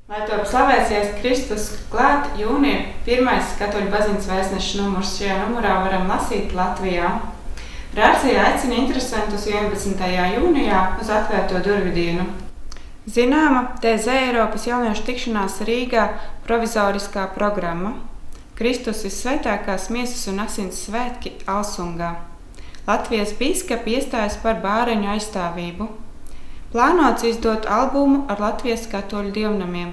Lai top slavēts Jēzus Kristus, klāt jūnija pirmais Katoļu baznīcas vēstneša numurs. Šajā numurā varam lasīt Latvijā. Rācija aicina interesantus 11. jūnijā uz atvērto durvju dienu. Zināma TZ Eiropas jauniešu tikšanās Rīgā provizoriskā programma. Kristus vissvētākās miesas un asins svētki Alsungā. Latvijas bīskapi iestājas par bāreņu aizstāvību. Plānots izdot albumu ar Latvijas katoļu dievnamiem.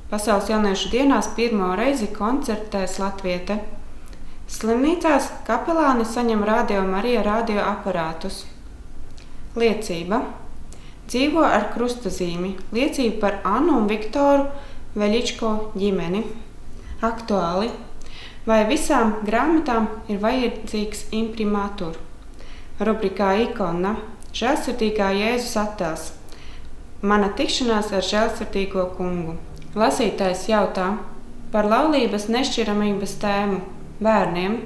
Pasaules jauniešu dienās pirmo reizi koncertēs latviete. Slimnīcās kapelāni saņem Radio Marija radioaparātus. Liecība. Dzīvo ar krustazīmi. Liecība par Annu un Viktoru Veļičko ģimeni. Aktuāli. Vai visām grāmatām ir vajadzīgs imprimatur? Rubrikā Ikona. Žēlsirdīgā Jēzus attēls. Mana tikšanās ar žēlsirdīgo kungu. Lasītājs jautā par laulības nešķiramības tēmu bērniem.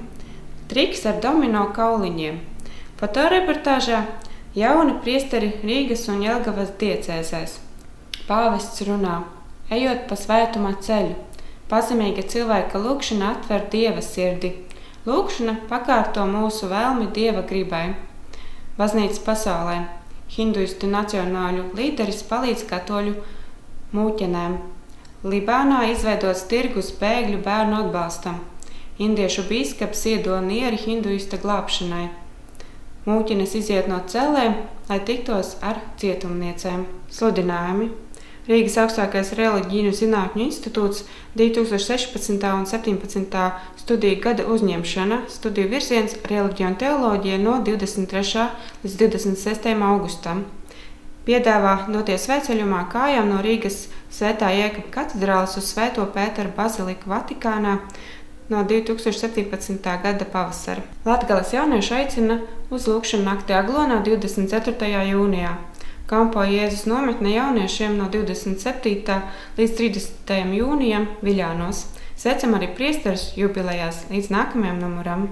Triks ar domino kauliņiem. Fotoreportāžā jauni priesteri Rīgas un Jelgavas diecēzēs. Pāvests runā, ejot pa svētuma ceļu. Pazemīga cilvēka lūgšana atver Dieva sirdi. Lūgšana pakārto mūsu vēlmi Dieva gribai. Baznīcas pasaulē. Hinduistu nacionāļu līderis palīdz katoļu mūķenēm. Libānā izveidots tirgus bēgļu bērnu atbalstam. Indiešu bīskaps iedod nieri hinduista glābšanai. Mūķenes iziet no cellēm, lai tiktos ar cietumniecēm. Sludinājumi. Rīgas augstākais reliģiju zinātņu institūts 2016. un 17. studiju gada uzņemšana, studiju virziens reliģija un teoloģija no 23. līdz 26. augustam. Piedāvā doties svētceļumā kājām no Rīgas Svētā Jēkaba katedrāles uz Svēto Pētera baziliku Vatikānā no 2017. gada pavasara. Latgales jaunieši aicina uz lūgšanu nakti Aglonā 24. jūnijā. Kampo Jēzus nometne jauniešiem no 27. līdz 30. jūnijam Viļānos. Sveicam arī priesterus jubilejās līdz nākamajam numuram.